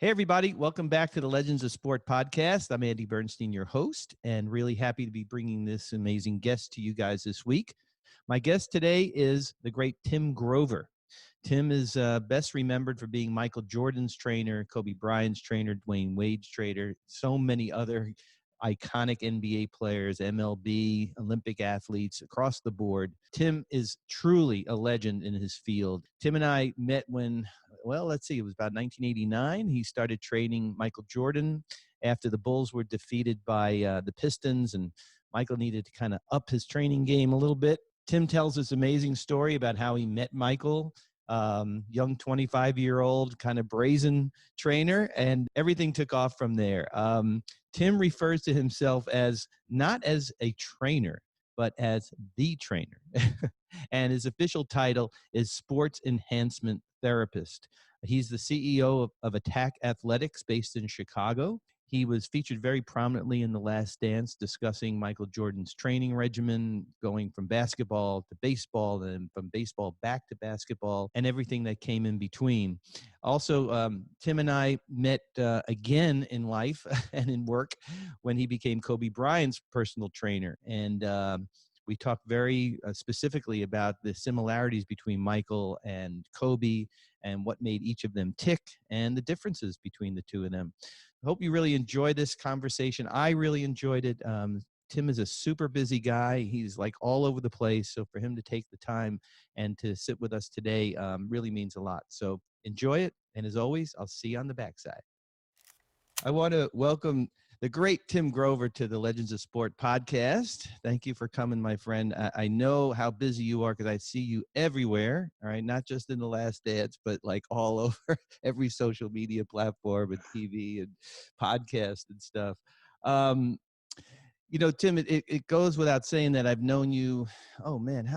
Hey, everybody. Welcome back to the Legends of Sport podcast. I'm Andy Bernstein, your host, and really happy to be bringing this amazing guest to you guys this week. My guest today is the great Tim Grover. Tim is best remembered for being Michael Jordan's trainer, Kobe Bryant's trainer, Dwayne Wade's trainer, so many other iconic NBA players, MLB, Olympic athletes across the board. Tim is truly a legend in his field. Tim and I met when, well, let's see, it was about 1989. He started training Michael Jordan after the Bulls were defeated by the Pistons, and Michael needed to kind of up his training game a little bit. Tim tells this amazing story about how he met Michael, young 25-year-old kind of brazen trainer, and everything took off from there. Tim refers to himself as not as a trainer, but as the trainer. And his official title is Sports Enhancement Therapist. He's the CEO of Attack Athletics based in Chicago. He was featured very prominently in The Last Dance, discussing Michael Jordan's training regimen, going from basketball to baseball, and from baseball back to basketball, and everything that came in between. Also, Tim and I met again in life and in work when he became Kobe Bryant's personal trainer. And we talked very specifically about the similarities between Michael and Kobe and what made each of them tick and the differences between the two of them. I hope you really enjoyed this conversation. I really enjoyed it. Tim is a super busy guy. He's like all over the place. So for him to take the time and to sit with us today really means a lot. So enjoy it. And as always, I'll see you on the backside. I want to welcome the great Tim Grover to the Legends of Sport podcast. Thank you for coming, my friend. I know how busy you are because I see you everywhere, all right? Not just in The Last Dance, but like all over every social media platform and TV and podcast and stuff. Tim, it goes without saying that I've known you, oh man,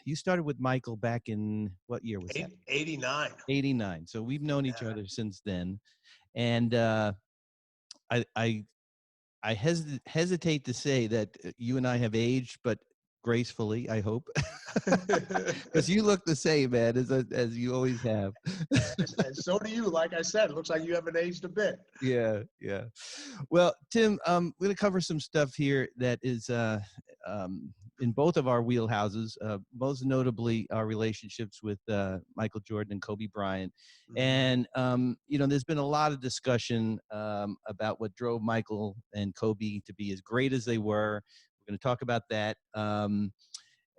you started with Michael back in, what year was that? 89. 89. So we've known each other since then. And I hesitate to say that you and I have aged, but gracefully, I hope, because you look the same, man, as you always have. And so do you. Like I said, it looks like you haven't aged a bit. Yeah. Well, Tim, we're going to cover some stuff here that is in both of our wheelhouses, most notably our relationships with Michael Jordan and Kobe Bryant. And, there's been a lot of discussion about what drove Michael and Kobe to be as great as they were. We're going to talk about that. I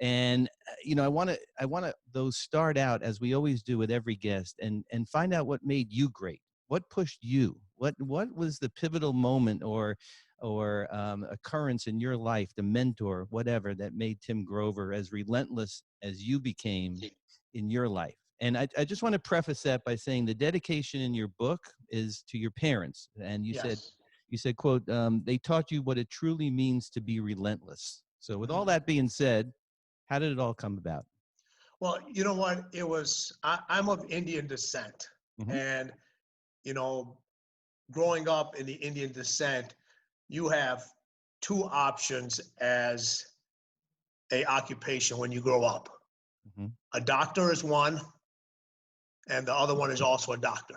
want to those start out as we always do with every guest and find out what made you great. What pushed you? What was the pivotal moment or occurrence in your life, the mentor, whatever, that made Tim Grover as relentless as you became in your life? And I just want to preface that by saying the dedication in your book is to your parents. And you said, quote, they taught you what it truly means to be relentless. So with all that being said, how did it all come about? Well, you know what? I'm of Indian descent. And, growing up in the Indian descent, you have two options as a occupation when you grow up. A doctor is one, and the other one is also a doctor.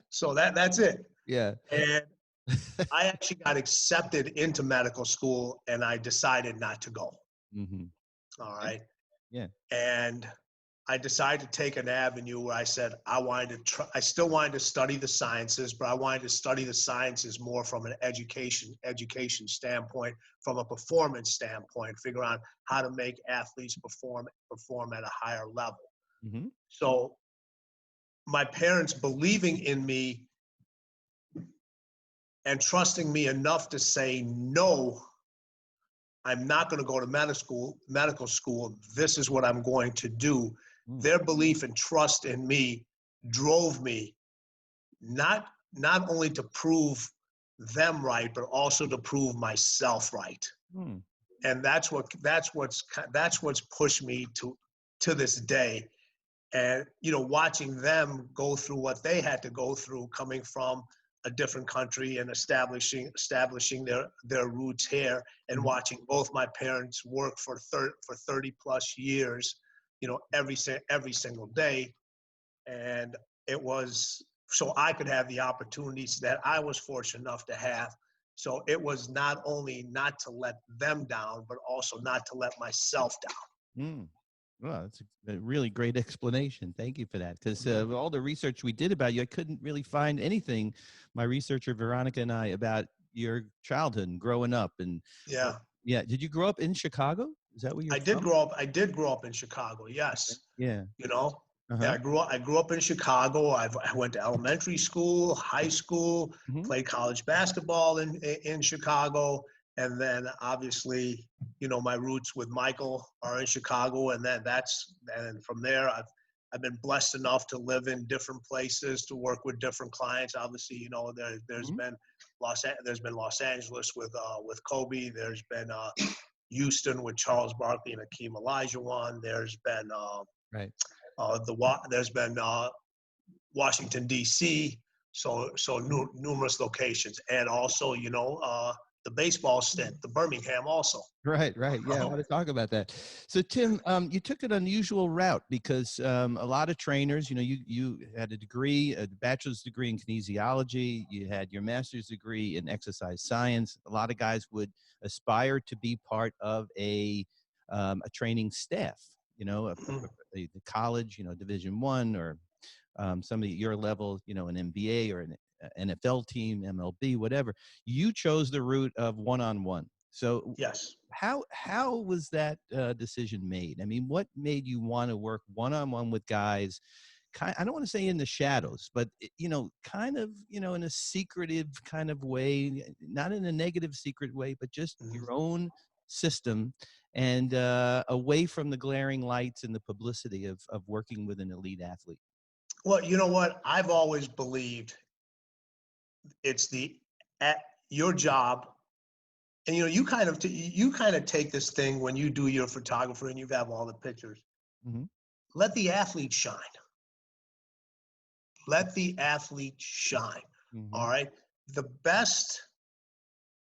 So that's it. Yeah. And I actually got accepted into medical school, and I decided not to go. All right. Yeah. And I decided to take an avenue where I said I still wanted to study the sciences, but I wanted to study the sciences more from an education standpoint, from a performance standpoint, figure out how to make athletes perform at a higher level. So my parents believing in me and trusting me enough to say, no, I'm not going to go to medical school. This is what I'm going to do. Their belief and trust in me drove me not only to prove them right, but also to prove myself right. And that's what's pushed me to this day. And, watching them go through what they had to go through, coming from a different country and establishing their roots here, and watching both my parents work for 30 plus years, every single day. And it was so I could have the opportunities that I was fortunate enough to have. So it was not only not to let them down, but also not to let myself down. Mm. Well, that's a really great explanation. Thank you for that. Because all the research we did about you, I couldn't really find anything. My researcher Veronica and I about your childhood and growing up. And Yeah. yeah, did you grow up in Chicago? Is that where you're I did from? grow up. I did grow up in Chicago. Okay. Yes. Yeah. You know, yeah, Uh-huh. I grew up in Chicago. I went to elementary school, high school, Hmm. played college basketball in Chicago, and then obviously, my roots with Michael are in Chicago, and and from there I've been blessed enough to live in different places, to work with different clients. Obviously, Hmm. there's been Los Angeles with Kobe. There's been Houston with Charles Barkley and Hakeem Olajuwon. There's been Right. there's been Washington D.C. Mhm. Numerous locations, and also the baseball stint, the Birmingham also. Right, right. Yeah, I want to talk about that. So, Tim, you took an unusual route because a lot of trainers, you had a degree, a bachelor's degree in kinesiology, you had your master's degree in exercise science. A lot of guys would aspire to be part of a training staff, the college, Division I, or somebody at your level, an MBA or an NFL team, MLB, whatever. You chose the route of one-on-one. So Yes. how was that decision made? I mean, what made you want to work one-on-one with guys? I don't want to say in the shadows, but kind of, in a secretive kind of way, not in a negative secret way, but just Mhm. your own system and away from the glaring lights and the publicity of working with an elite athlete. Well, you know what? I've always believed it's at your job, and you kind of take this thing when you do your photographer and you have all the pictures. Hmm. Let the athlete shine. Let the athlete shine. Hmm. All right. The best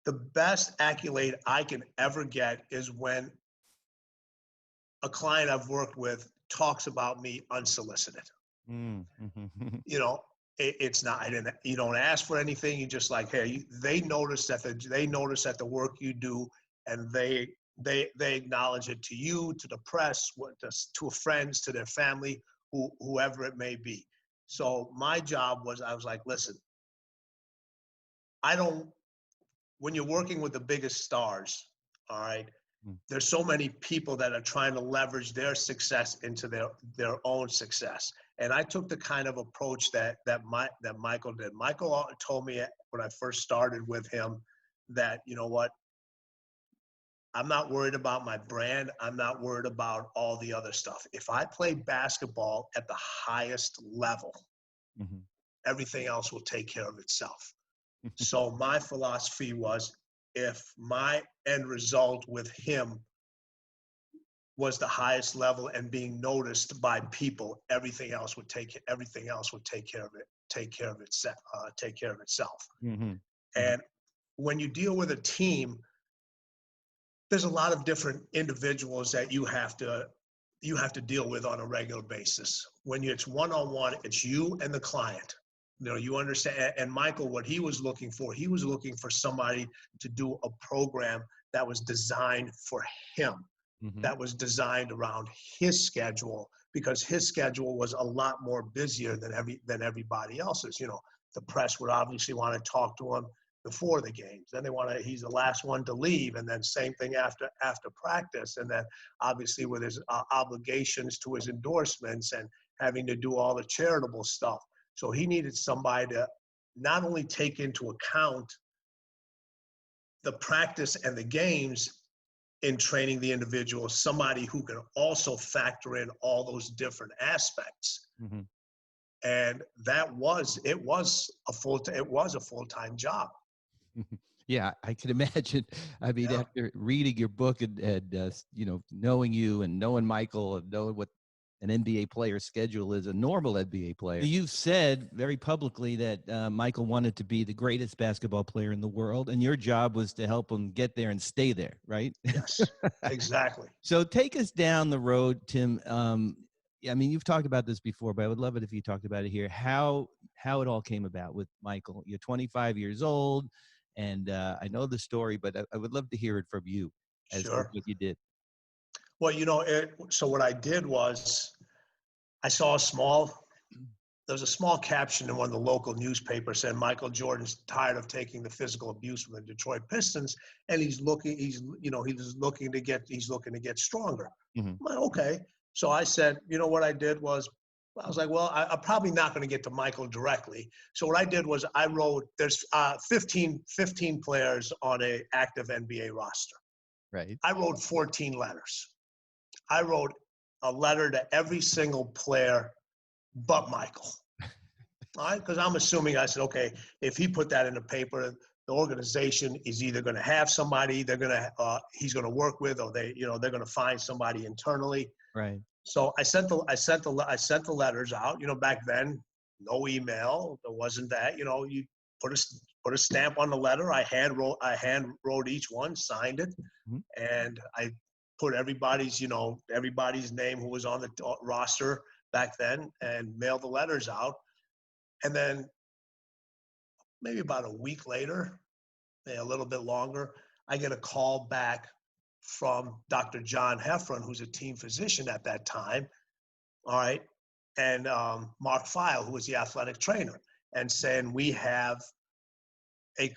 the best accolade I can ever get is when a client I've worked with talks about me unsolicited. Mm-hmm. You know, it's not. I didn't. You don't ask for anything. You just like, hey, they notice that the work you do, and they acknowledge it to you, to the press, to friends, to their family, whoever it may be. So my job was, I was like, listen, I don't. When you're working with the biggest stars, all right, there's so many people that are trying to leverage their success into their own success. And I took the kind of approach that Michael did. Michael told me when I first started with him that, you know what, I'm not worried about my brand. I'm not worried about all the other stuff. If I play basketball at the highest level, Hmm. everything else will take care of itself. So my philosophy was, if my end result with him was the highest level and being noticed by people, everything else would take care of it, take care of itself. Hmm. And when you deal with a team, there's a lot of different individuals that you have to deal with on a regular basis. When it's one-on-one, it's you and the client. You understand. And Michael, what he was looking for somebody to do a program that was designed for him, Hmm. that was designed around his schedule, because his schedule was a lot more busier than everybody else's. The press would obviously want to talk to him before the games. Then he's the last one to leave, and then same thing after practice, and then obviously with his obligations to his endorsements and having to do all the charitable stuff. So he needed somebody to not only take into account the practice and the games in training the individual, somebody who can also factor in all those different aspects. Hmm. And it was a full-time job. Yeah, I can imagine. I mean, Yeah. after reading your book and knowing you and knowing Michael and knowing what an NBA player's schedule is, a normal NBA player. You've said very publicly that Michael wanted to be the greatest basketball player in the world, and your job was to help him get there and stay there, right? Yes, exactly. So take us down the road, Tim. Yeah, I mean, you've talked about this before, but I would love it if you talked about it here. How it all came about with Michael. You're 25 years old, and I know the story, but I would love to hear it from you as to Sure. what you did. Well, so what I did was I saw there was a small caption in one of the local newspapers saying Michael Jordan's tired of taking the physical abuse from the Detroit Pistons, and he's looking to get stronger. Mm-hmm. I'm like, okay. So I said, what I did was, I was like, well, I'm probably not going to get to Michael directly. So what I did was I wrote, there's 15 players on a active NBA roster. Right. I wrote 14 letters. I wrote a letter to every single player but Michael. All right, because I'm assuming, I said, okay, if he put that in the paper, the organization is either going to have somebody he's going to work with, or they're going to find somebody internally. Right. So I sent the letters out. Back then, no email. There wasn't that. You put a stamp on the letter. I hand wrote each one, signed it, Mm-hmm. and I put everybody's name who was on the roster back then, and mailed the letters out. And then maybe about a week later, maybe a little bit longer, I get a call back from Dr. John Heffron, who's a team physician at that time, all right, and Mark Feil, who was the athletic trainer, and saying, we have a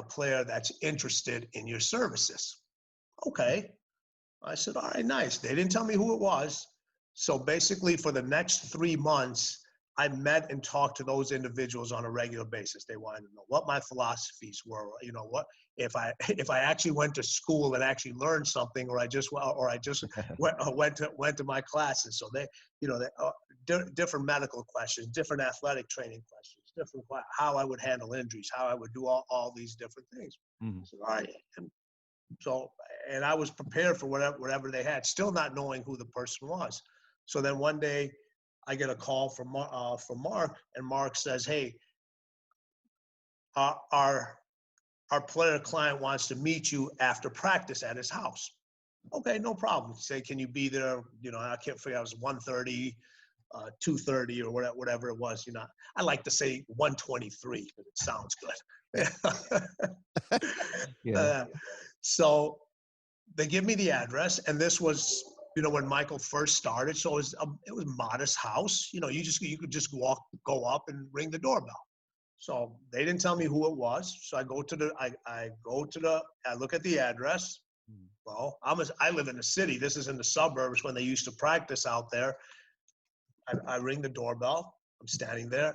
player that's interested in your services. Okay. I said, all right, nice. They didn't tell me who it was. So basically, for the next 3 months, I met and talked to those individuals on a regular basis. They wanted to know what my philosophies were. What if I actually went to school and actually learned something, or I just went to my classes. So different medical questions, different athletic training questions, how I would handle injuries, how I would do all these different things. Mm-hmm. So, all right. And I was prepared for whatever they had, still not knowing who the person was. So then one day I get a call from Mark, and Mark says, hey, our player client wants to meet you after practice at his house. Okay, no problem. He said, can you be there? I can't figure out, it was 1:30, 2:30, or whatever it was. I like to say 1:23 because it sounds good. Yeah. So they give me the address, and this was, when Michael first started. So it was a modest house. You could just go up and ring the doorbell. So they didn't tell me who it was. So I look at the address. Well, I live in the city. This is in the suburbs when they used to practice out there. I ring the doorbell. I'm standing there,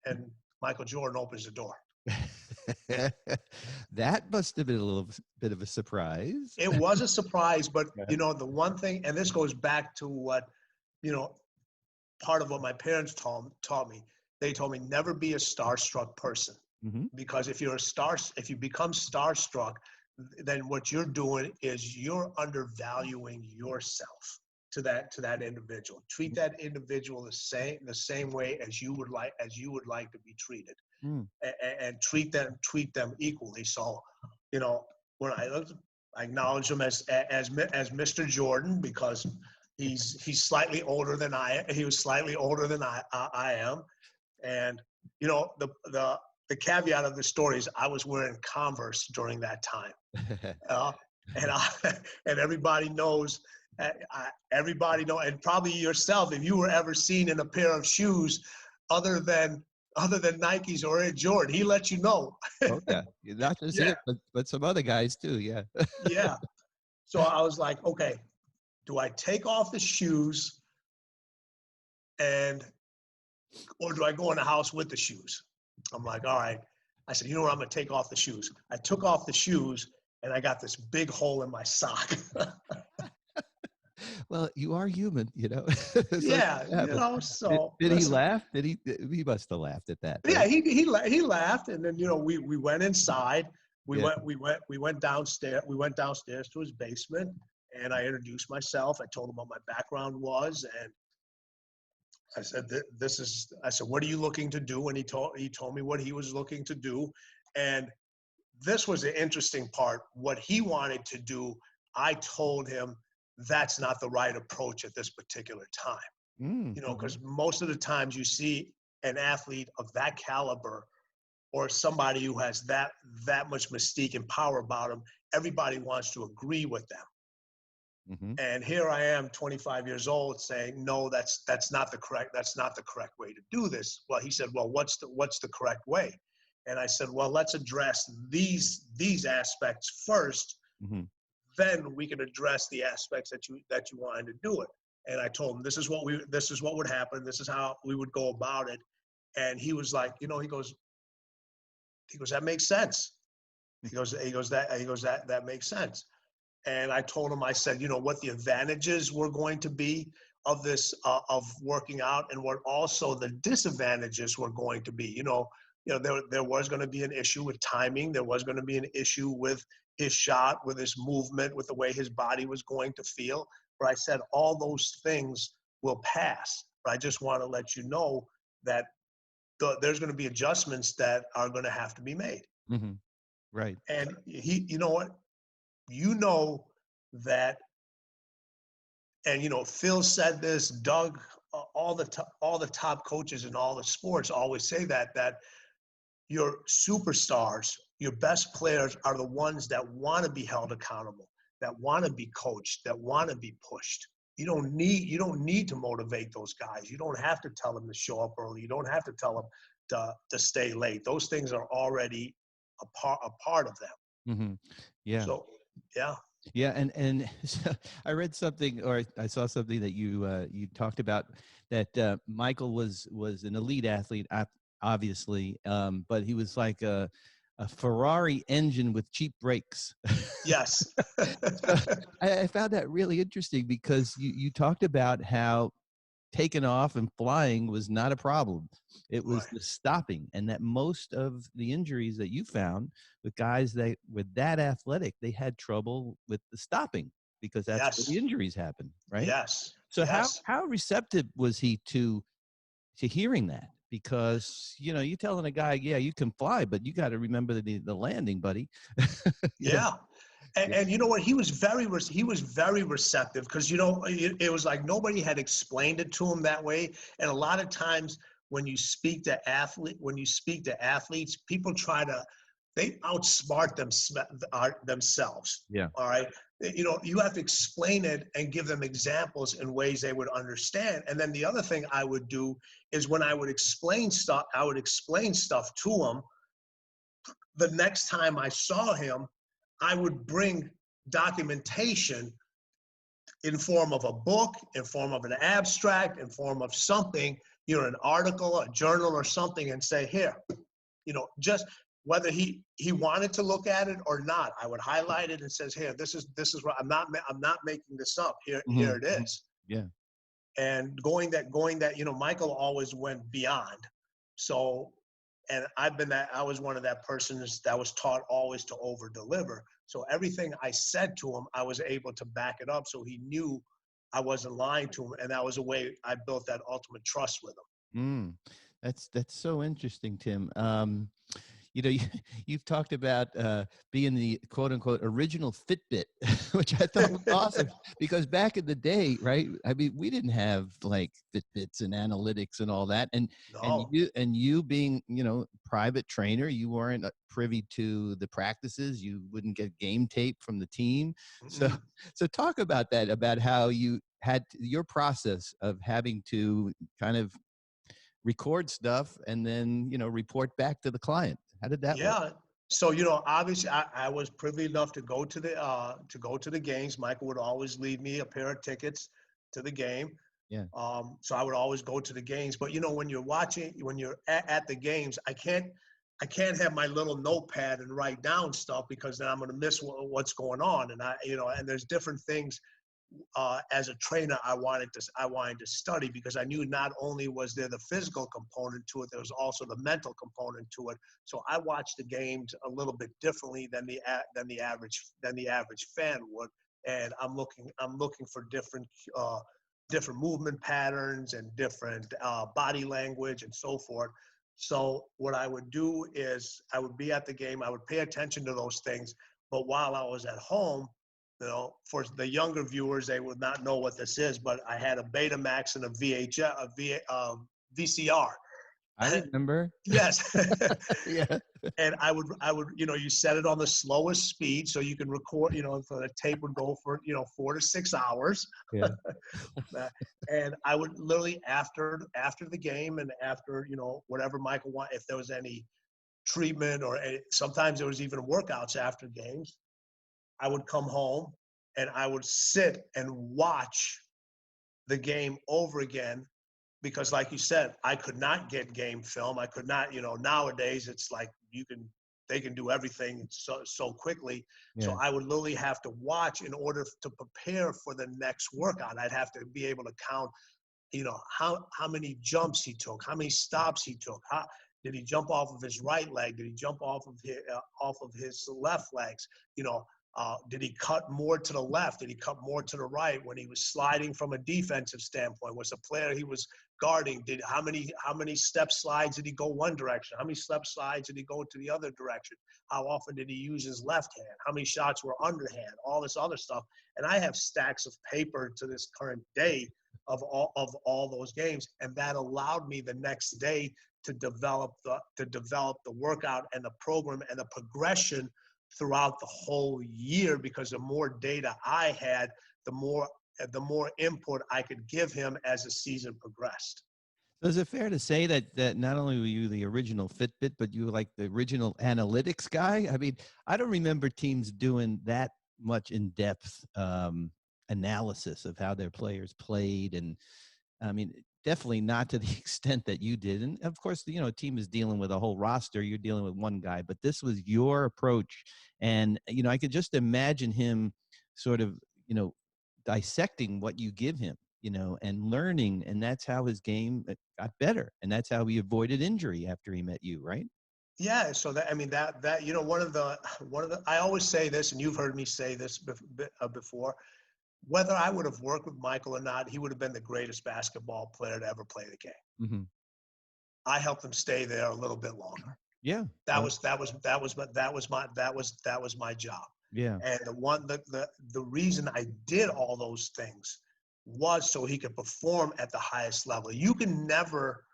and Michael Jordan opens the door. That must have been a little bit of a surprise. It was a surprise, but Yeah. the one thing, and this goes back to what, part of what my parents taught me. They told me never be a starstruck person, Mm-hmm. because if you become starstruck, then what you're doing is you're undervaluing yourself to that individual. Treat that individual the same way as you would like to be treated. Mm. And treat them equally. So, when I acknowledge him as Mr. Jordan, because he's slightly older than he was slightly older than I am, and the caveat of the story is I was wearing Converse during that time, and everybody knows. And probably yourself, if you were ever seen in a pair of shoes other than Nikes or Air Jordan, he let you know. Oh yeah, not just Yeah. it, but some other guys too. Yeah. Yeah. So I was like, okay, do I take off the shoes or do I go in the house with the shoes? I'm like, all right. I said, you know what? I'm going to take off the shoes. I took off the shoes, and I got this big hole in my sock. Well, you are human, So Yeah, so did he listen. laugh? He must have laughed at that. Yeah, Right? he laughed, and then we went inside. We Yeah. went downstairs. We went downstairs to his basement, and I introduced myself. I told him what my background was, and I said, I said, what are you looking to do? And he told me what he was looking to do, and this was the interesting part. What he wanted to do, I told him that's not the right approach at this particular time. Because most of the times you see an athlete of that caliber or somebody who has that much mystique and power about them, everybody wants to agree with them. And here I am, 25 years old, saying, no, that's not the correct way to do this. Well, he said, well, what's the correct way? And I said, well, let's address these aspects first. Then we can address the aspects that you wanted to do it. And I told him, this is what would happen. This is how we would go about it. And he was like, he goes, that makes sense. He goes, that makes sense. And I told him, I said, what the advantages were going to be of this, of working out, and what also the disadvantages were going to be. There was going to be an issue with timing. There was going to be an issue with his shot, with his movement, with the way his body was going to feel. But I said, all those things will pass. But I just want to let you know that there's going to be adjustments that are going to have to be made. Right. And you know what? That, and Phil said this, Doug, all the top coaches in all the sports always say that your superstars, your best players are the ones that want to be held accountable, that want to be coached, that want to be pushed. You don't need to motivate those guys. You don't have to tell them to show up early. You don't have to tell them to stay late. Those things are already a part of them. Yeah. So, yeah. Yeah, and so I read something, or I saw something that you talked about, that Michael was an elite athlete, obviously, but he was like a Ferrari engine with cheap brakes. Yes. So I found that really interesting, because you talked about how taking off and flying was not a problem. It was the stopping, and that most of the injuries that you found with guys that were that athletic, they had trouble with the stopping, because that's where the injuries happen, right? Yes. So how receptive was he to hearing that? Because you're telling a guy, yeah, you can fly, but you got to remember the landing, buddy. Yeah. And you know what? He was very receptive, because it was like nobody had explained it to him that way. And a lot of times when you speak to athletes, people they outsmart themselves. Yeah. All right. You have to explain it and give them examples in ways they would understand. And then the other thing I would do is, when I would explain stuff to him. The next time I saw him, I would bring documentation in form of a book, in form of an abstract, in form of something, an article, a journal or something, and say, here, just whether he wanted to look at it or not, I would highlight it and says, here, this is what I'm not making this up. Here it is. Yeah. And going that, Michael always went beyond. So, and I was one of that persons that was taught always to over deliver. So everything I said to him, I was able to back it up, so he knew I wasn't lying to him. And that was a way I built that ultimate trust with him. That's so interesting, Tim. You've talked about being the quote unquote original Fitbit, which I thought was awesome, because back in the day, right? I mean, we didn't have like Fitbits and analytics and all that. And you being, private trainer, you weren't privy to the practices. You wouldn't get game tape from the team. So talk about that, about how you had your process of having to kind of record stuff and then, report back to the client. How did that work? So, obviously I was privileged enough to go to the games. Michael would always leave me a pair of tickets to the game. Yeah. So I would always go to the games. But, when you're at the games, I can't have my little notepad and write down stuff, because then I'm going to miss what's going on. And and there's different things. As a trainer, I wanted to study, because I knew not only was there the physical component to it, there was also the mental component to it. So I watched the games a little bit differently than the average fan would, and I'm looking for different movement patterns and different body language and so forth. So what I would do is, I would be at the game, I would pay attention to those things, but while I was at home, For the younger viewers, they would not know what this is, but I had a Betamax and a VCR. I remember. Yes. Yeah. And I would, you set it on the slowest speed so you can record, so the tape would go for, 4 to 6 hours. Yeah. And I would literally after the game and after, whatever Michael wanted, if there was any treatment or sometimes there was even workouts after games, I would come home and I would sit and watch the game over again. Because like you said, I could not get game film. I could not, nowadays it's like they can do everything so quickly. Yeah. So I would literally have to watch in order to prepare for the next workout. I'd have to be able to count, how many jumps he took, how many stops he took. Did he jump off of his right leg? Did he jump off of his left legs? Did he cut more to the left? Did he cut more to the right? When he was sliding from a defensive standpoint, was the player he was guarding, how many step slides did he go one direction? How many step slides did he go to the other direction? How often did he use his left hand? How many shots were underhand? All this other stuff. And I have stacks of paper to this current day of all those games. And that allowed me the next day to develop the workout and the program and the progression throughout the whole year, because the more data I had, the more input I could give him as the season progressed. So is it fair to say that not only were you the original Fitbit, but you were like the original analytics guy? I mean, I don't remember teams doing that much in-depth analysis of how their players played. And I mean, definitely not to the extent that you did. And of course, a team is dealing with a whole roster. You're dealing with one guy, but this was your approach. And, I could just imagine him sort of, dissecting what you give him, and learning. And that's how his game got better. And that's how he avoided injury after he met you, right? Yeah. So one of the, I always say this, and you've heard me say this before, whether I would have worked with Michael or not, he would have been the greatest basketball player to ever play the game. Mm-hmm. I helped him stay there a little bit longer. Yeah. That was my job. Yeah. And the reason I did all those things was so he could perform at the highest level. You can never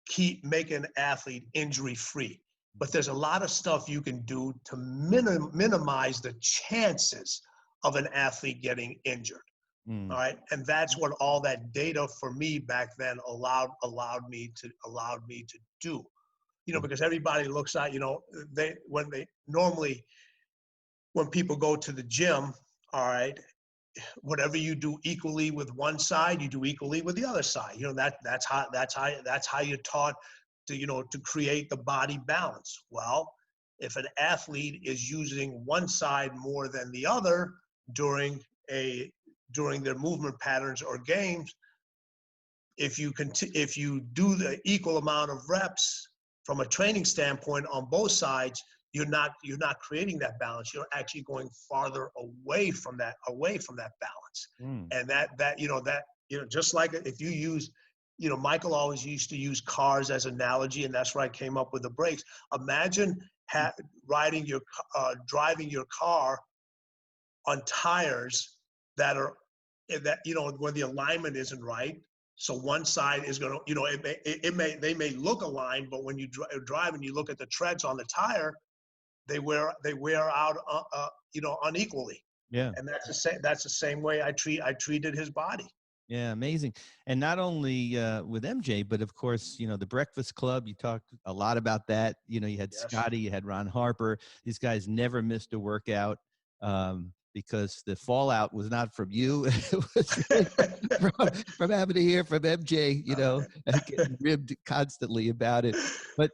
keep making an athlete injury free, but there's a lot of stuff you can do to minimize the chances of an athlete getting injured. All right. And that's what all that data for me back then allowed me to do, because everybody looks at, when people go to the gym, all right, whatever you do equally with one side, you do equally with the other side. That's how you're taught to create the body balance. Well, if an athlete is using one side more than the other during their movement patterns or games, if you do the equal amount of reps from a training standpoint on both sides, you're not creating that balance. You're actually going farther away from that balance. And that just like if you use, Michael always used to use cars as an analogy, and that's where I came up with the brakes. Imagine driving your car on tires where the alignment isn't right. So one side is going to, they may look aligned, but when you drive and you look at the treads on the tire, they wear out, unequally. Yeah. And that's the same way I treated his body. Yeah, amazing. And not only with MJ, but of course, the Breakfast Club, you talked a lot about that. You had Yes. Scotty, you had Ron Harper. These guys never missed a workout because the fallout was not from you. It was really from having to hear from MJ, getting ribbed constantly about it. But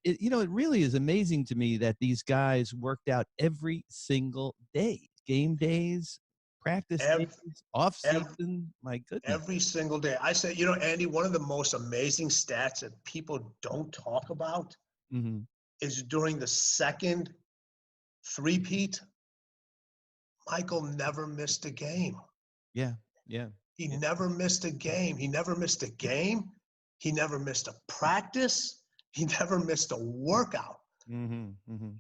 it really is amazing to me that these guys worked out every single day, game days, practice days, off season. My goodness. Every single day. I said, Andy, one of the most amazing stats that people don't talk about is during the second three-peat, Michael never missed a game. Yeah. Yeah. He never missed a game. He never missed a game. He never missed a practice. He never missed a workout. Mm-hmm. Mm-hmm.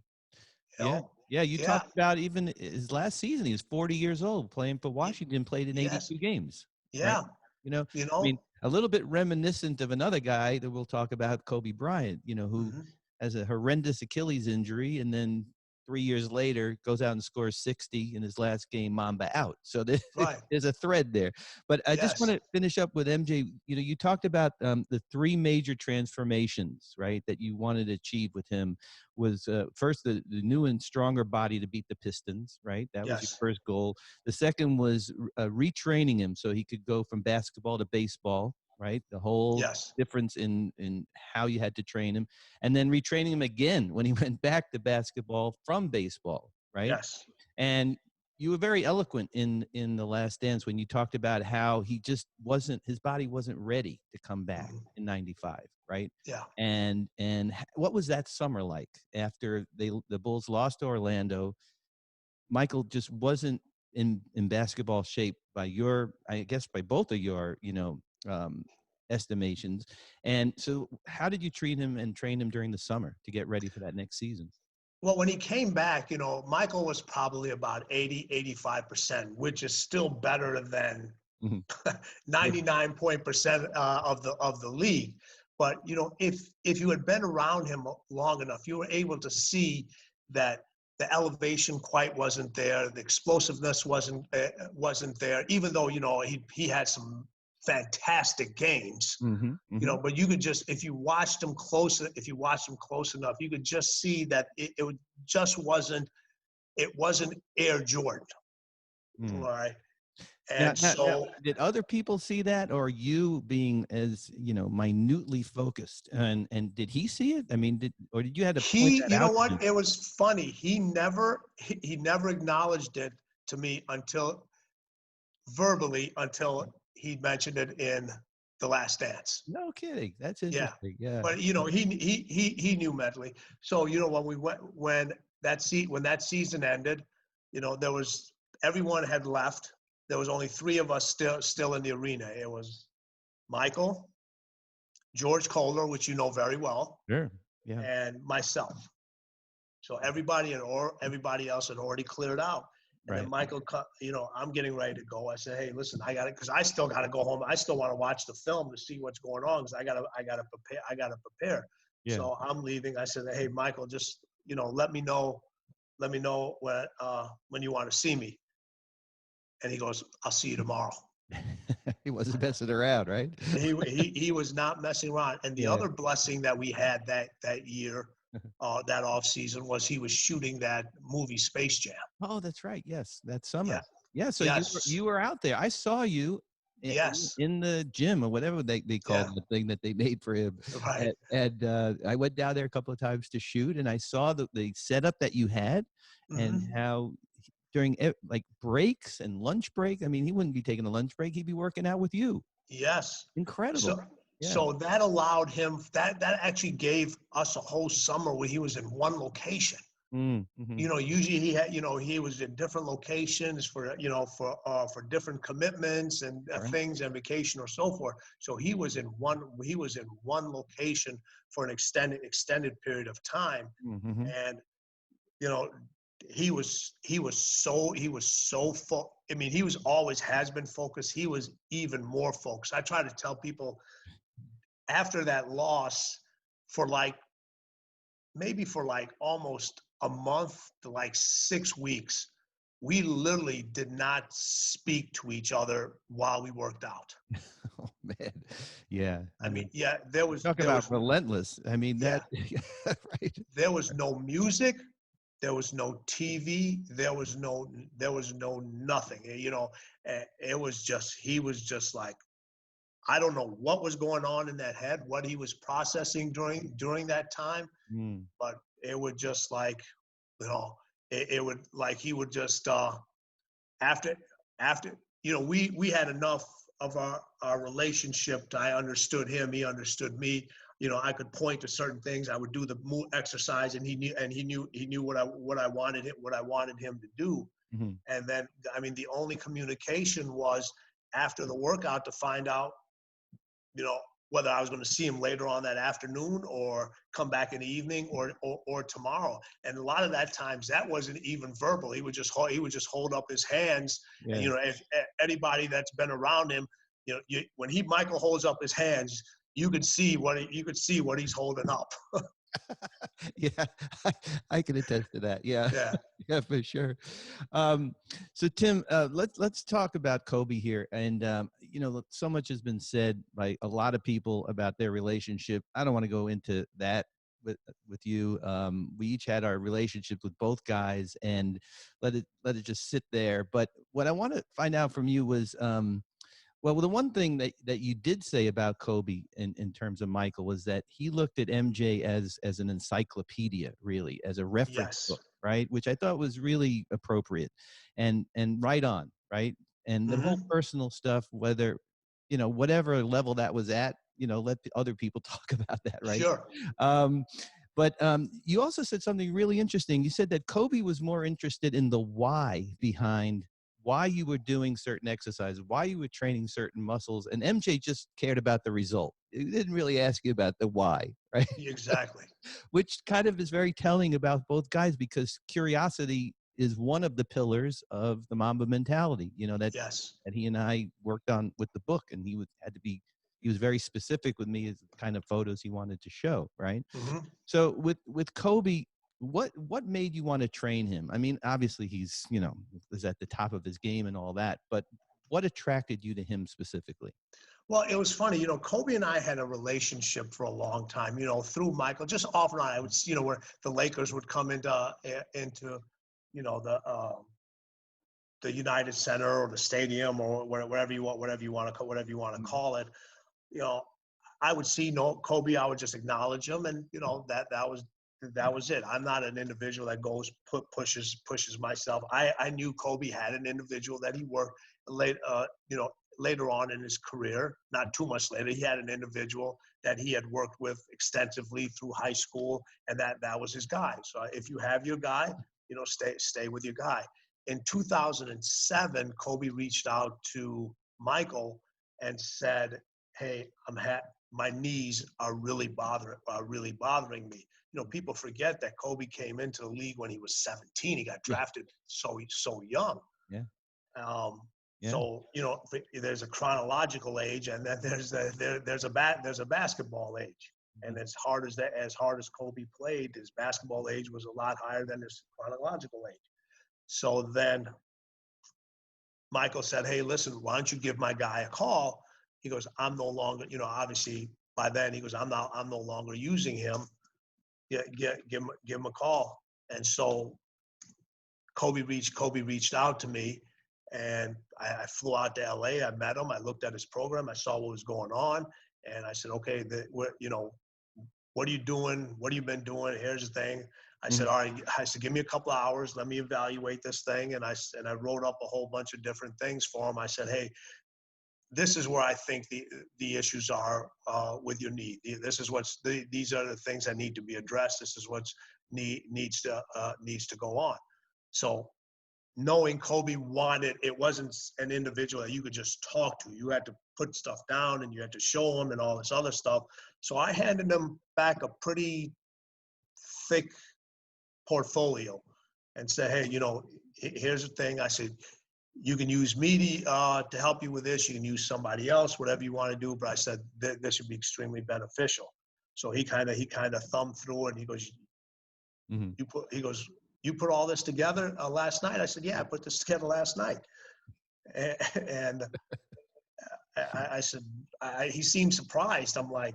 Yeah. Yeah, you Yeah. talked about even his last season. He was 40 years old, playing for y- Washington, played in Yes. 82 games, right? Yeah. You know, You I mean, know. a little bit reminiscent of another guy that we'll talk about, Kobe Bryant, who Hmm. has a horrendous Achilles injury and then 3 years later goes out and scores 60 in his last game, Mamba out. So Right. there's a thread there. But I just want Yes. to finish up with MJ. You talked about the three major transformations, right, that you wanted to achieve with him was first the new and stronger body to beat the Pistons, right? That was your Yes. first goal. The second was retraining him so he could go from basketball to baseball, right? The whole Yes. difference in how you had to train him, and then retraining him again when he went back to basketball from baseball, right? Yes. And you were very eloquent in the Last Dance when you talked about how he just wasn't, his body wasn't ready to come back Hmm. in '95, right? Yeah. And what was that summer like after the Bulls lost to Orlando? Michael just wasn't in basketball shape by your, I guess, by both of your, um, estimations. And so how did you treat him and train him during the summer to get ready for that next season? Well, when he came back, Michael was probably about 80, 85%, which is still better than Mhm. Yeah. 99% of the league. But if you had been around him long enough, you were able to see that the elevation quite wasn't there, the explosiveness wasn't there. Even though he had some fantastic games, Mhm, mhm. but you could just, if you watched him close enough, you could just see that just wasn't Air Jordan. All Mm. right. And Now, so did other people see that, or you being as minutely focused, and did he see it? I mean, did you had to point that you know out to what? him? It was funny. He never acknowledged it to me until verbally, until he mentioned it in The Last Dance. No kidding. That's Yeah. interesting. Yeah. But he knew mentally. So when that season ended, there was everyone had left. There was only three of us still in the arena. It was Michael, George Kohler, which you know very well, Sure. Yeah. and myself. So everybody else had already cleared out. And then Right. Michael, I'm getting ready to go. I said, hey, listen, I got it, because I still got to go home. I still want to watch the film to see what's going on, because I gotta prepare. Yeah. So I'm leaving. I said, hey, Michael, just let me know when you want to see me. And he goes, I'll see you tomorrow. He wasn't messing around, right? He was not messing around. And the Yeah. other blessing that we had that year, that off season, was he was shooting that movie Space Jam. Oh, that's right. Yes, that Yeah. summer. Yeah, so Yes. you were out there. I saw you Yes. in the gym or whatever they Yeah. called the thing that they made for him. Right. And I went down there a couple of times to shoot, and I saw the setup that you had and Hmm. how during like breaks and lunch break. I mean, he wouldn't be taking a lunch break. He'd be working out with you. Yes. Incredible. So Yeah. so that allowed him, that actually gave us a whole summer where he was in one location. Mm-hmm. Usually he was in different locations for different commitments and Right. things and vacation or so forth. So he was in one location for an extended period of time. Mm-hmm. And you know he was so full. I mean, he was always has been focused. He was even more focused. I try to tell people after that loss, for like maybe for like almost a month to like 6 weeks, we literally did not speak to each other while we worked out. Oh man. Yeah. I I mean, mean, yeah, there you was talk there about was relentless. I mean yeah, that right. there was no music, there was no TV, there was no nothing. It was just, he was just like, I don't know what was going on in that head, what he was processing during that time, Mm. but it would just like, you know, it would like he would just after after we had enough of our relationship. I understood him, he understood me. I could point to certain things. I would do the exercise, and he knew what I wanted him to do. Mhm. And then, I mean, the only communication was after the workout to find out, you know, whether I was going to see him later on that afternoon or come back in the evening or tomorrow. And a lot of that times that wasn't even verbal. He would just hold up his hands. Yeah. And, you know, if anybody that's been around him, you know, when Michael holds up his hands, you could see what he's holding up. Yeah, I can attest to that. Yeah, Yeah. yeah, for sure. So Tim, let's talk about Kobe here. And you know, so much has been said by a lot of people about their relationship. I don't want to go into that with you. We each had our relationships with both guys, and let it just sit there. But what I want to find out from you was, well, the one thing that you did say about Kobe in terms of Michael was that he looked at MJ as an encyclopedia, really, as a reference Yes. book, right? Which I thought was really appropriate and right on, right? And the whole Mm-hmm. personal stuff, whether, you know, whatever level that was at, you know, let the other people talk about that, right? Sure. Um, but you also said something really interesting. You said that Kobe was more interested in the why behind why you were doing certain exercises, why you were training certain muscles, and MJ just cared about the result. He didn't really ask you about the why, right? Exactly. Which kind of is very telling about both guys, because curiosity is one of the pillars of the Mamba mentality, you know, that Yes. he and I worked on with the book, and he was very specific with me as the kind of photos he wanted to show, right? Mm-hmm. So with Kobe, what made you want to train him? I mean, obviously he's, you know, is at the top of his game and all that, but what attracted you to him specifically? Well, it was funny, you know, Kobe and I had a relationship for a long time, you know, through Michael, just off and on. I would, you know, where the Lakers would come into, you know, the United Center or the stadium or whatever you want to call it. You know, I would see Kobe, I would just acknowledge him, and you know that was it. I'm not an individual that goes pushes myself. I knew Kobe had an individual that he worked you know, later on in his career, not too much later. He had an individual that he had worked with extensively through high school, and that was his guy. So if you have your guy, you know, stay with your guy. In 2007, Kobe reached out to Michael and said, "Hey, my knees are really bothering me." You know, people forget that Kobe came into the league when he was 17. He got Yeah, drafted so young. yeah, Um, yeah, so you know, there's a chronological age, and then there's a basketball age. mhm, And as hard as Kobe played, his basketball age was a lot higher than his chronological age. So then Michael said, "Hey, listen, why don't you give my guy a call?" He goes, "I'm no longer, you know, obviously by then he goes, I'm no longer using him. Give him a call." And so Kobe reached out to me, and I flew out to LA. I met him. I looked at his program. I saw what was going on, and I said, "Okay, you know, what are you doing? What have you been doing? Here's the thing." I mhm, said, "All right." I said, "Give me a couple of hours. Let me evaluate this thing." And I wrote up a whole bunch of different things for him. I said, "Hey, this is where I think the issues are with your knee. This is these are the things that need to be addressed. This is what's needs to go on." So knowing Kobe wanted, it wasn't an individual that you could just talk to. You had to put stuff down and you had to show him and all this other stuff. So I handed him back a pretty thick portfolio and said, "Hey, you know, here's the thing." I said, "You can use me to help you with this. You can use somebody else, whatever you want to do." But I said, this would be extremely beneficial. So he kind of thumbed through it, and he goes, mhm. "You put all this together last night?" I said, "Yeah, I put this together last night." And I said, he seemed surprised. I'm like,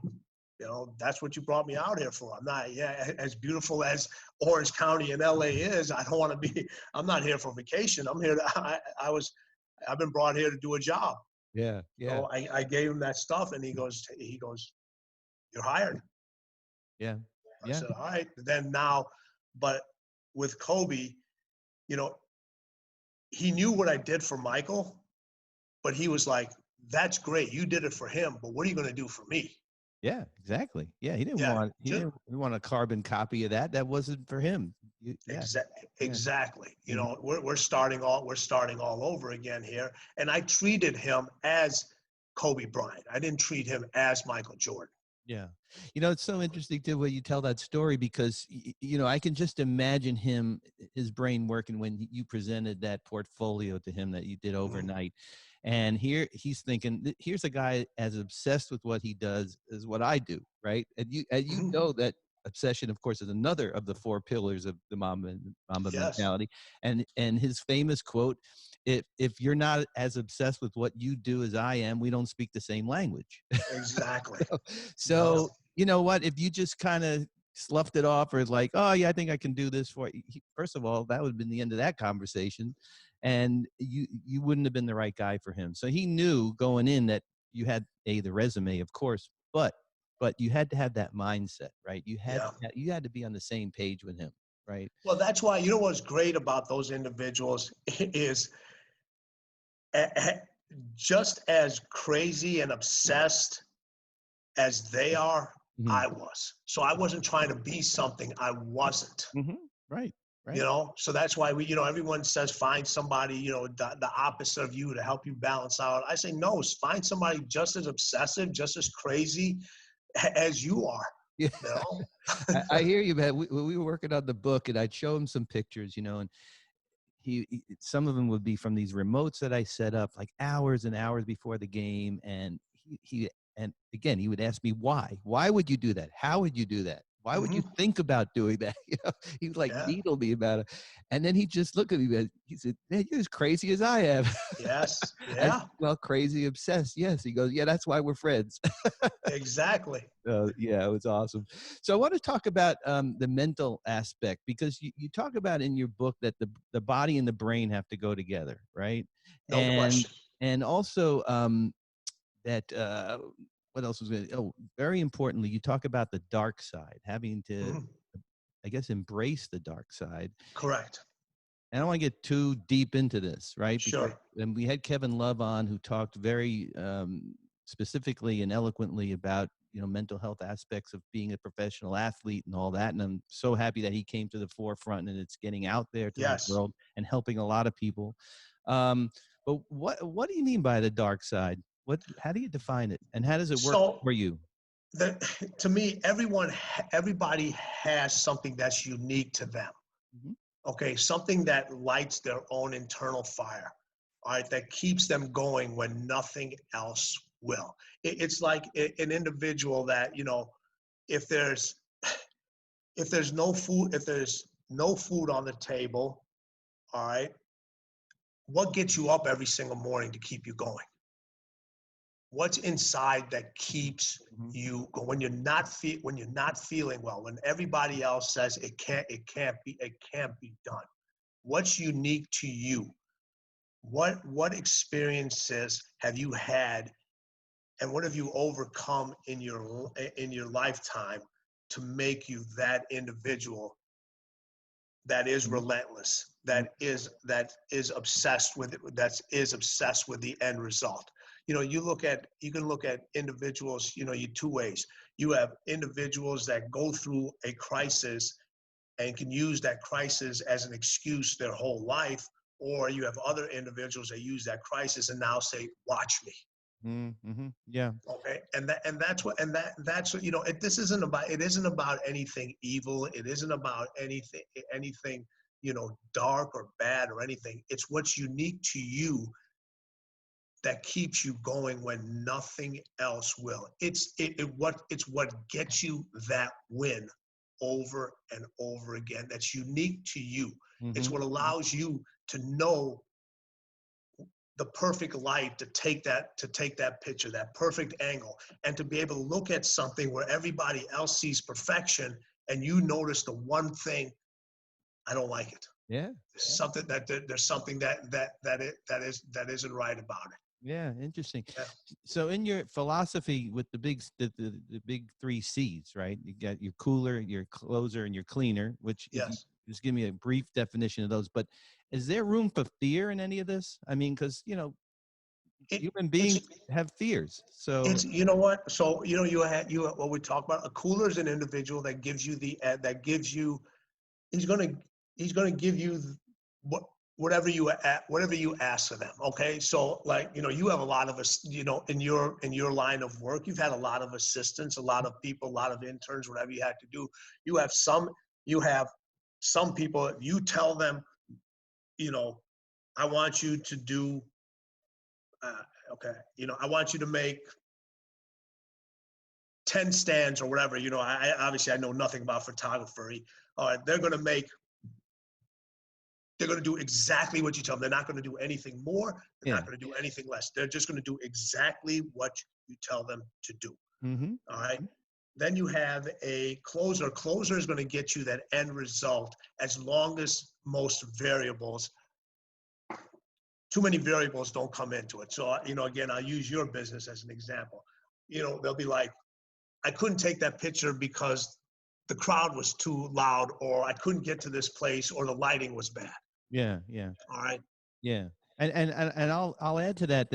"You know, that's what you brought me out here for. I'm not, yeah, as beautiful as Orange County and LA is, I don't want to be, I'm not here for vacation. I'm here I've been brought here to do a job." Yeah, yeah, So I gave him that stuff, and he goes, "You're hired." yeah, I yeah, said, "All right." Then now, but with Kobe, you know, he knew what I did for Michael, but he was like, "That's great. You did it for him, but what are you going to do for me?" yeah, exactly. Yeah, Yeah, he didn't want a carbon copy of that. That wasn't for him. Yeah, yeah. exactly. You Mhm. know, we're starting all over again here, and I treated him as Kobe Bryant. I didn't treat him as Michael Jordan. Yeah. It's so interesting too when you tell that story because, I can just imagine his brain working when you presented that portfolio to him that you did overnight. And here he's thinking, here's a guy as obsessed with what he does as what I do, right? And you know that obsession, of course, is another of the four pillars of the Mamba Yes, mentality. And his famous quote, if you're not as obsessed with what you do as I am, we don't speak the same language. exactly. So, you know what? If you just kind of sloughed it off or like, oh, yeah, I think I can do this for you. First of all, that would have been the end of that conversation. And you wouldn't have been the right guy for him. So he knew going in that you had the resume, of course, but you had to have that mindset, right? Yeah. You had to be on the same page with him, right? Well, that's why, you know what's great about those individuals is just as crazy and obsessed as they are, Mm-hmm. I was. So I wasn't trying to be something I wasn't. Mm-hmm. Right. Right. So that's why everyone says find somebody, the opposite of you to help you balance out. I say no, find somebody just as obsessive, just as crazy as you are. Yeah. You know? I hear you, man. We were working on the book, and I'd show him some pictures, and some of them would be from these remotes that I set up like hours and hours before the game, and and again he would ask me why would you do that, how would you do that, why would you think about doing that? He would like Yeah. needle me about it, and then he'd just look at me and he said, man, you're as crazy as I am. Yes. I said, Yeah. well, crazy obsessed, yes. He goes, yeah, that's why we're friends. Exactly. Yeah, it was awesome. So I want to talk about the mental aspect because you talk about in your book that the body and the brain have to go together, right? No And question. also that what else was going to? Oh, very importantly, you talk about the dark side, having to, Mhm. I guess, embrace the dark side. Correct. I don't want to get too deep into this, right? Because Sure. and we had Kevin Love on who talked very specifically and eloquently about mental health aspects of being a professional athlete and all that. And I'm so happy that he came to the forefront and it's getting out there to the Yes. world and helping a lot of people. But what do you mean by the dark side? How do you define it, and how does it work So for you? to me, everybody has something that's unique to them. Mhm. Okay, something that lights their own internal fire. All right, that keeps them going when nothing else will. It's like an individual that if there's if there's no food on the table, all right, what gets you up every single morning to keep you going? What's inside that keeps Mhm. you going when you're not feeling well, when everybody else says it can't be done? What's unique to you? What experiences have you had, and what have you overcome in your lifetime to make you that individual that is Mhm. relentless, Mhm. that is obsessed with the end result? You can look at individuals, you two ways. You have individuals that go through a crisis and can use that crisis as an excuse their whole life, or you have other individuals that use that crisis and now say, watch me. Mm-hmm. Yeah. Okay, that's what it isn't about anything evil. It isn't about anything dark or bad or anything. It's what's unique to you that keeps you going when nothing else will. It's what gets you that win over and over again. That's unique to you. It's Mm-hmm. what allows you to know the perfect light to take that picture, that perfect angle, and to be able to look at something where everybody else sees perfection and you notice the one thing, I don't like it. Yeah. There's something that isn't right about it. Yeah, interesting. Yeah. So in your philosophy with the big three C's, right? You got your cooler, your closer, and your cleaner, which if you Yes. just give me a brief definition of those. But is there room for fear in any of this? I mean, because It, human it's beings have fears. So it's you know what? So what we talk about. A cooler is an individual that gives you he's gonna give you what whatever you ask of them. Okay, so like, you have a lot of us, in your line of work, you've had a lot of assistants, a lot of people, a lot of interns, whatever you had to do. You have some people. You tell them, I want you to do, okay, I want you to make 10 stands or whatever. I obviously I know nothing about photography. All right, they're going to do exactly what you tell them. They're not going to do anything more. They're not going to do anything less. They're just going to do exactly what you tell them to do. Mm-hmm. All right. Then you have a closer. Closer is going to get you that end result as long as too many variables don't come into it. So, again, I'll use your business as an example. They'll be like, I couldn't take that picture because the crowd was too loud, or I couldn't get to this place, or the lighting was bad. Yeah. Yeah. All right. Yeah. And I'll add to that,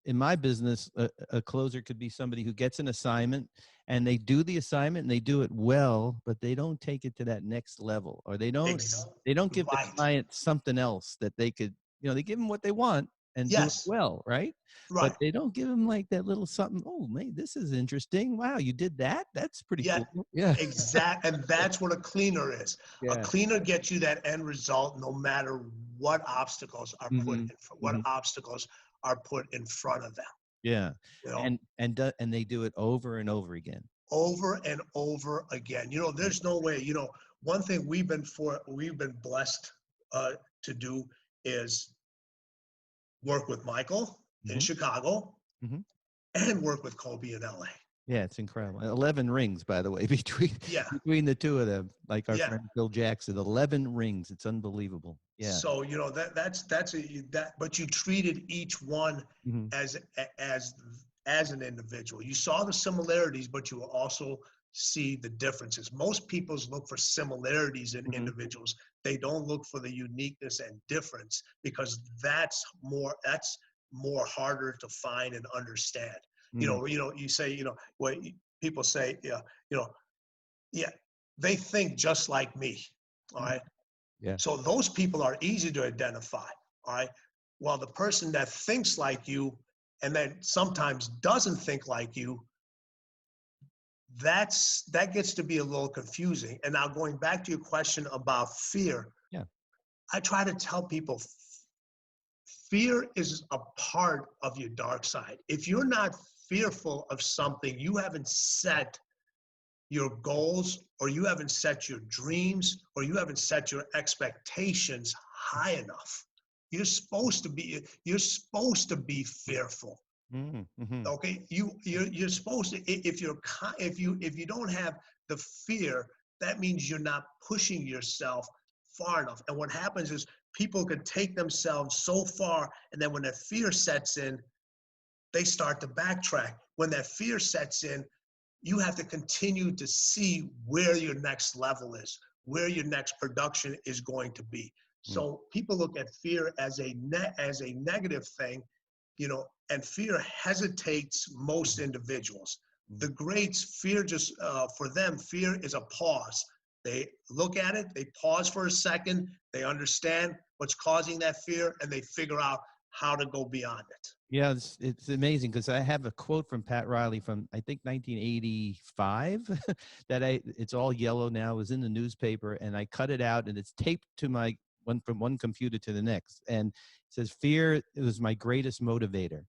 in my business, a closer could be somebody who gets an assignment and they do the assignment and they do it well, but they don't take it to that next level, or they don't give the Right. client something else that they could, they give them what they want and do it Yes. well, right? Right. But they don't give them like that little something. Oh, man, this is interesting. Wow, you did that? That's pretty Yeah, cool. Yeah. exact. And that's what a cleaner is. A Yeah. cleaner gets you that end result no matter what obstacles are put Mm-hmm. in front of them. Yeah. You know, And they do it over and over again. over and over again. There's no way. One thing we've been blessed to do is work with Michael in Chicago and work with Kobe in LA. Yeah, it's incredible. 11 rings, by the way, between the two of them, like our friend Phil Jackson. 11 rings. It's unbelievable. Yeah. So but you treated each one as an individual. You saw the similarities, but you will also see the differences. Most people look for similarities in individuals. They don't look for the uniqueness and difference, because that's more harder to find and understand. You say, what people say, they think just like me. All right. Yeah. So those people are easy to identify. All right. Well, the person that thinks like you and then sometimes doesn't think like you, that gets to be a little confusing. And now, going back to your question about fear, I try to tell people fear is a part of your dark side. If you're not fearful of something, you haven't set your goals, or you haven't set your dreams, or you haven't set your expectations high enough. You're supposed to be fearful. Mm-hmm. Okay, you're supposed to. If you don't have the fear, that means you're not pushing yourself far enough. And what happens is people can take themselves so far, and then when that fear sets in, they start to backtrack. When that fear sets in, you have to continue to see where your next level is, where your next production is going to be. So people look at fear as a negative thing, and fear hesitates most individuals. The greats, fear just, for them, fear is a pause. They look at it, they pause for a second, they understand what's causing that fear, and they figure out how to go beyond it. Yeah, it's amazing, because I have a quote from Pat Riley from, I think, 1985 it's all yellow now. It was in the newspaper, and I cut it out, and it's taped to from one computer to the next. And it says, fear, it was my greatest motivator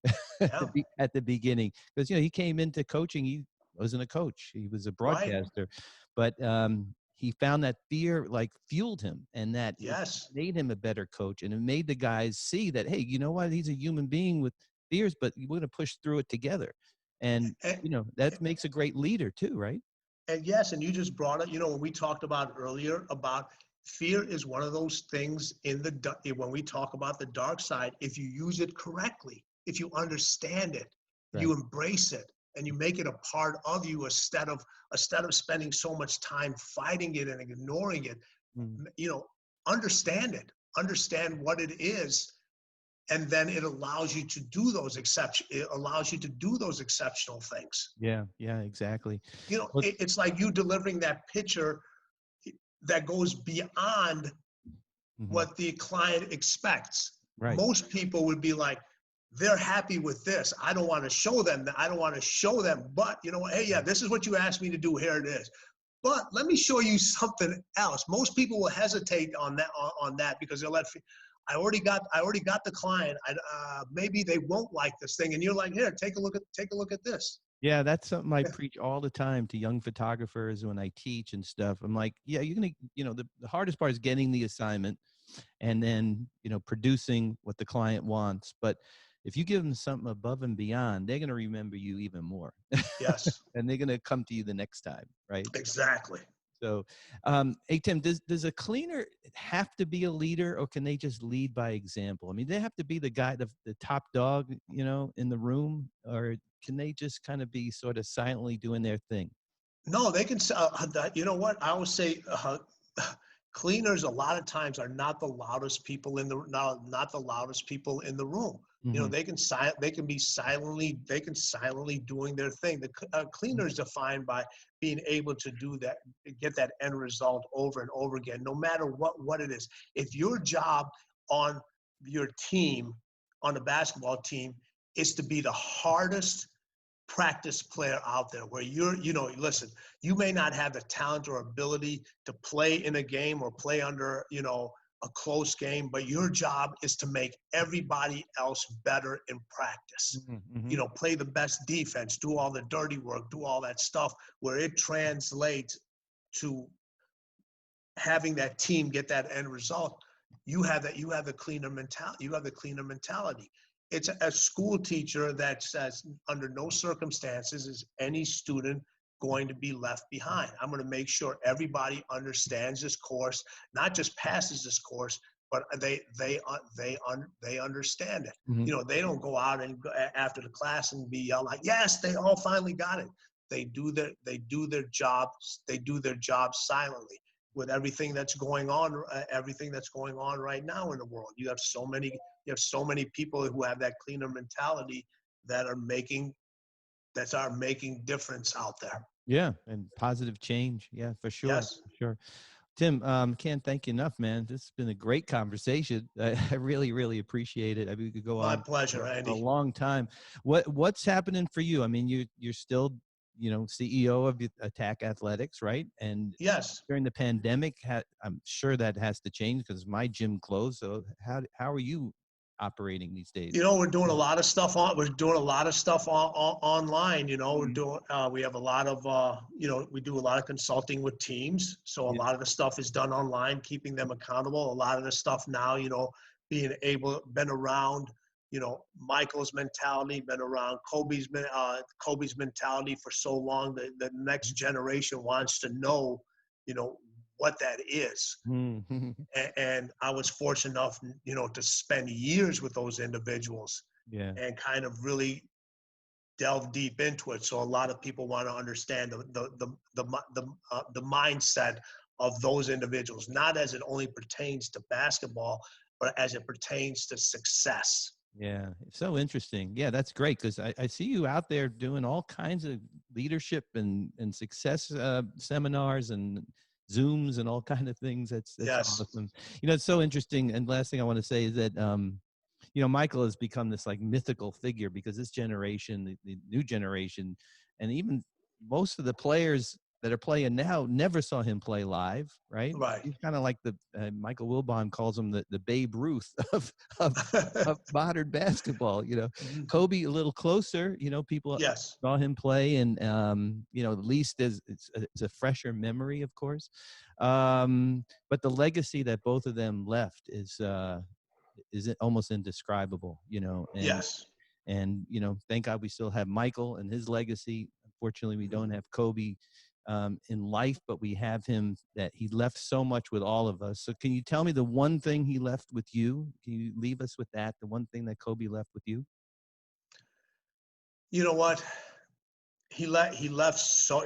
at the beginning. Because, he came into coaching. He wasn't a coach. He was a broadcaster. Right. But he found that fear fueled him, and that made him a better coach. And it made the guys see that, hey, you know what? He's a human being with fears, but we're going to push through it together. And that makes a great leader too, right? And yes, and you just brought it, when we talked about earlier about fear is one of those things when we talk about the dark side, if you use it correctly, if you understand it, you embrace it, and you make it a part of you instead of spending so much time fighting it and ignoring it. Understand it, understand what it is, and then it allows you to do those exceptional things. Yeah, exactly. It's like you delivering that picture that goes beyond what the client expects. Right. Most people would be like, they're happy with this. I don't want to show them that. I don't want to show them, but you know what? Hey, yeah, this is what you asked me to do. Here it is. But let me show you something else. Most people will hesitate on that because they'll I already got the client. Maybe they won't like this thing, and you're like, here, take a look at this. Yeah, that's something I preach all the time to young photographers when I teach and stuff. I'm like, yeah, you're gonna, the hardest part is getting the assignment and then, producing what the client wants. But if you give them something above and beyond, they're gonna remember you even more. Yes. And they're gonna come to you the next time, right? Exactly. So, hey Tim, does a cleaner have to be a leader, or can they just lead by example? I mean, they have to be the guy, the top dog, in the room, or can they just kind of be sort of silently doing their thing? No, they can. You know what? I always say, cleaners a lot of times are not the loudest people in the not the loudest people in the room. Mm-hmm. They can be silently doing their thing. The cleaner is defined by being able to do that, get that end result over and over again, no matter what it is. If your job on your team, on the basketball team, is to be the hardest practice player out there, where listen, you may not have the talent or ability to play in a game or play under, a close game, but your job is to make everybody else better in practice. Mm-hmm. Play the best defense, do all the dirty work, do all that stuff where it translates to having that team get that end result. You have the cleaner mentality. It's a school teacher that says, under no circumstances is any student going to be left behind. I'm going to make sure everybody understands this course, not just passes this course, but they understand it. Mm-hmm. They don't go out and after the class and be yelled like, yes, they all finally got it. They do their job silently. With everything that's going on right now in the world, you have so many people who have that cleaner mentality that are making difference out there. Yeah, and positive change. Yeah, for sure. Yes. For sure. Tim, can't thank you enough, man. This has been a great conversation. I really, really appreciate it. I mean, we could go My on pleasure, for Andy. a long time. What's happening for you? I mean, you're still, CEO of Attack Athletics, right? And Yes. during the pandemic, I'm sure that has to change because my gym closed. So how are you operating these days? We're doing a lot of stuff online. We're Mhm. doing, we have a lot of, we do a lot of consulting with teams. So a Yeah. lot of the stuff is done online, keeping them accountable. A lot of the stuff now, been around, Michael's mentality, been around Kobe's mentality for so long that the next generation wants to know, what that is. Mhm. And I was fortunate enough, to spend years with those individuals Yeah. and kind of really delve deep into it. So a lot of people want to understand the mindset of those individuals, not as it only pertains to basketball, but as it pertains to success. Yeah, it's so interesting. Yeah, that's great because I see you out there doing all kinds of leadership and success seminars and Zooms and all kind of things. That's Yes. awesome. It's so interesting. And last thing I want to say is that Michael has become this like mythical figure because this generation, the new generation, and even most of the players that are playing now never saw him play live, right? Right. He's kind of like the Michael Wilbon calls him the Babe Ruth of of modern basketball. Kobe a little closer. People Yes. saw him play, and at least it's a fresher memory, of course. But the legacy that both of them left is almost indescribable. Yes. And thank God we still have Michael and his legacy. Unfortunately, we don't have Kobe in life, but we have him that he left so much with all of us. So can you tell me the one thing he left with you? Can you leave us with that? The one thing that Kobe left with you? You know what? He left so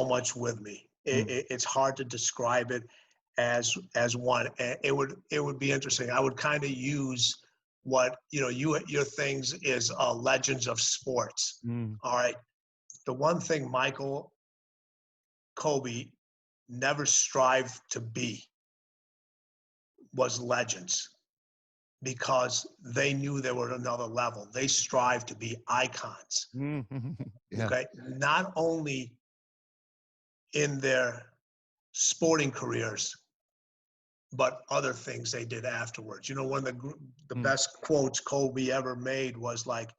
much with me. It's hard to describe it as one. It would be interesting. I would kind of use what your things is legends of sports. Mm. All right. The one thing Michael Kobe never strived to be was legends because they knew they were at another level. They strived to be icons. Yeah. Okay, not only in their sporting careers, but other things they did afterwards. You know, one of the best quotes Kobe ever made was like,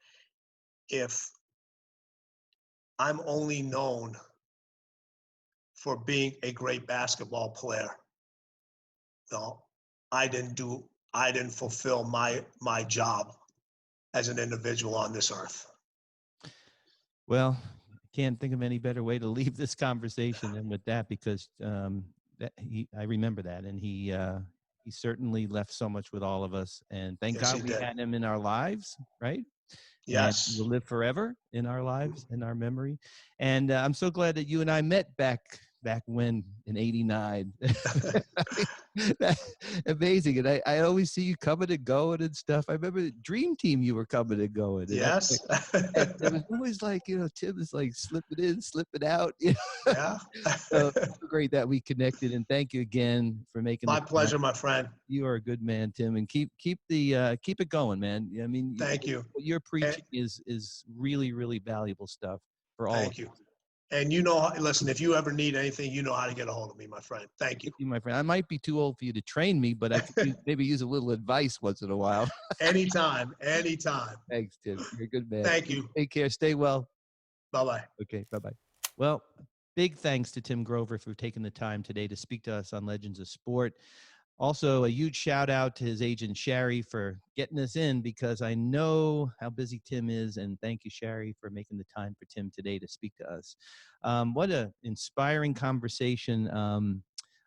if I'm only known for being a great basketball player, no, I didn't fulfill my job as an individual on this earth. Well, I can't think of any better way to leave this conversation than with that, because I remember that, and he certainly left so much with all of us, and thank Yes, God he we did. had him in our lives, right? And Yes. will live forever in our lives, in our memory. And I'm so glad that you and I met back when in '89. Amazing. And I always see you coming and going and stuff. I remember the Dream Team, you were coming and going. And Yes. and it was always like, Tim is like slipping in, slipping out. Yeah. So it's so great that we connected, and thank you again for making My the time. pleasure, my friend. You are a good man, Tim, and keep it going, man. I mean, Thank you. what you're preaching is really, really valuable stuff for all of Thank us. you. And listen, if you ever need anything, you know how to get a hold of me, my friend. Thank you. Thank you, my friend. I might be too old for you to train me, but I could maybe use a little advice once in a while. Anytime, anytime. Thanks, Tim. You're a good man. Thank you. Take care. Stay well. Bye-bye. Okay, bye-bye. Well, big thanks to Tim Grover for taking the time today to speak to us on Legends of Sport. Also, a huge shout out to his agent, Sherry, for getting us in, because I know how busy Tim is. And thank you, Sherry, for making the time for Tim today to speak to us. What an inspiring conversation.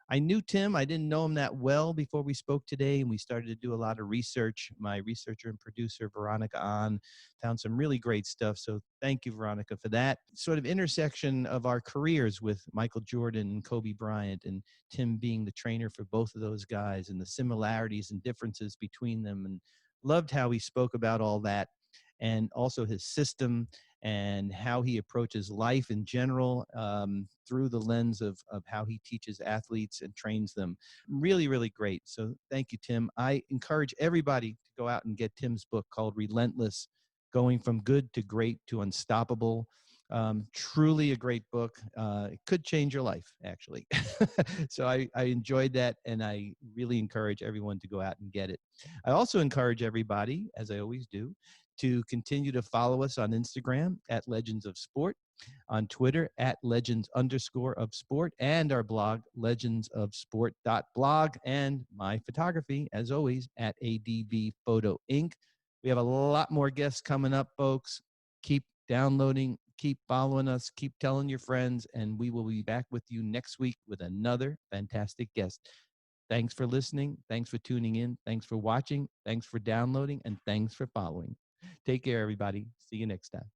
I knew Tim. I didn't know him that well before we spoke today, and we started to do a lot of research. My researcher and producer, Veronica, found some really great stuff. So thank you, Veronica, for that sort of intersection of our careers with Michael Jordan and Kobe Bryant, and Tim being the trainer for both of those guys, and the similarities and differences between them. And loved how he spoke about all that, and also his system and how he approaches life in general, through the lens of how he teaches athletes and trains them. Really, really great. So thank you, Tim. I encourage everybody to go out and get Tim's book called Relentless: Going from Good to Great to Unstoppable. Truly a great book. It could change your life, actually. So I enjoyed that, and I really encourage everyone to go out and get it. I also encourage everybody, as I always do, to continue to follow us on Instagram at Legends of Sport, on Twitter at Legends_of Sport, and our blog, legendsofsport.blog, and my photography, as always, at ADV Photo Inc. We have a lot more guests coming up, folks. Keep downloading, keep following us, keep telling your friends, and we will be back with you next week with another fantastic guest. Thanks for listening. Thanks for tuning in. Thanks for watching. Thanks for downloading, and thanks for following. Take care, everybody. See you next time.